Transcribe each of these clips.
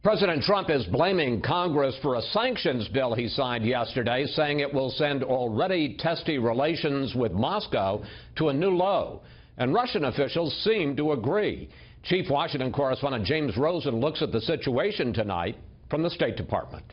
President Trump is blaming Congress for a sanctions bill he signed yesterday, saying it will send already testy relations with Moscow to a new low. And Russian officials seem to agree. Chief Washington correspondent James Rosen looks at the situation tonight from the State Department.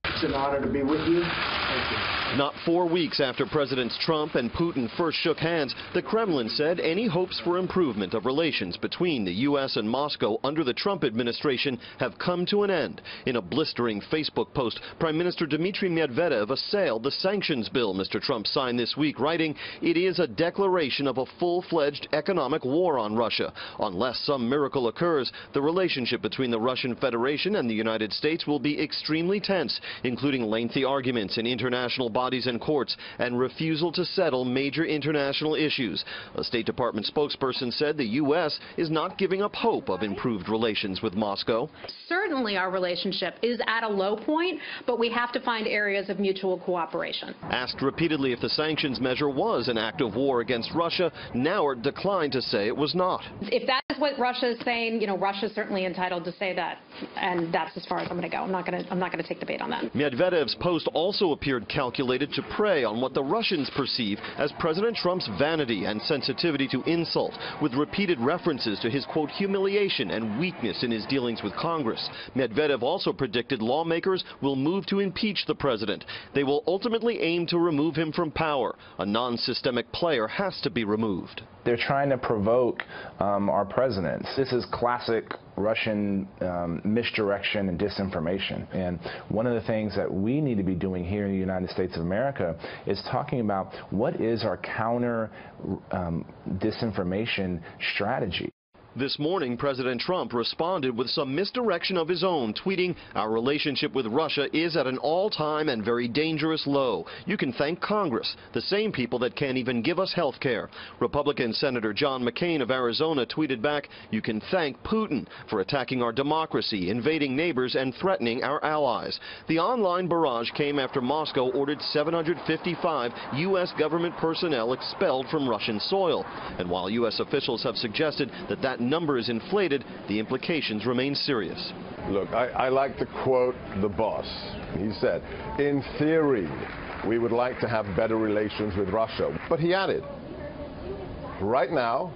It's an honor to be with you. Thank you. Not 4 weeks after Presidents Trump and Putin first shook hands, the Kremlin said any hopes for improvement of relations between the U.S. and Moscow under the Trump administration have come to an end. In a blistering Facebook post, Prime Minister Dmitry Medvedev assailed the sanctions bill Mr. Trump signed this week, writing, "It is a declaration of a full-fledged economic war on Russia. Unless some miracle occurs, the relationship between the Russian Federation and the United States will be extremely tense, including lengthy arguments in international bodies and courts and refusal to settle major international issues." A State Department spokesperson said the U.S. is not giving up hope of improved relations with Moscow. Certainly our relationship is at a low point, but we have to find areas of mutual cooperation. Asked repeatedly if the sanctions measure was an act of war against Russia, Nauert declined to say it was not. If that is what Russia is saying, you know, Russia is certainly entitled to say that, and that's as far as I'm going to go. I'm not going to take the bait on that. Medvedev's post also appeared calculated to prey on what the Russians perceive as President Trump's vanity and sensitivity to insult, with repeated references to his, quote, humiliation and weakness in his dealings with Congress. Medvedev also predicted lawmakers will move to impeach the president. They will ultimately aim to remove him from power. A non-systemic player has to be removed. They're trying to provoke our president. This is classic Russian misdirection and disinformation. And one of the things that we need to be doing here in the United States of America is talking about what is our counter disinformation strategy. This morning, President Trump responded with some misdirection of his own, tweeting, "Our relationship with Russia is at an all-time and very dangerous low. You can thank Congress, the same people that can't even give us health care." Republican Senator John McCain of Arizona tweeted back, "You can thank Putin for attacking our democracy, invading neighbors, and threatening our allies." The online barrage came after Moscow ordered 755 U.S. government personnel expelled from Russian soil. And while U.S. officials have suggested that number is inflated, the implications remain serious. Look, I like to quote the boss. He said, "In theory, we would like to have better relations with Russia." But he added, "Right now,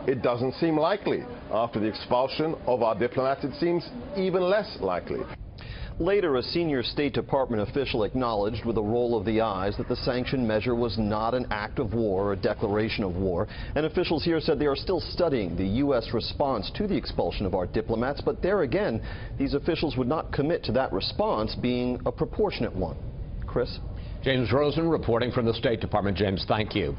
it doesn't seem likely. After the expulsion of our diplomats, it seems even less likely." Later, a senior State Department official acknowledged with a roll of the eyes that the sanction measure was not an act of war or a declaration of war. And officials here said they are still studying the U.S. response to the expulsion of our diplomats. But there again, these officials would not commit to that response being a proportionate one. Chris? James Rosen reporting from the State Department. James, thank you.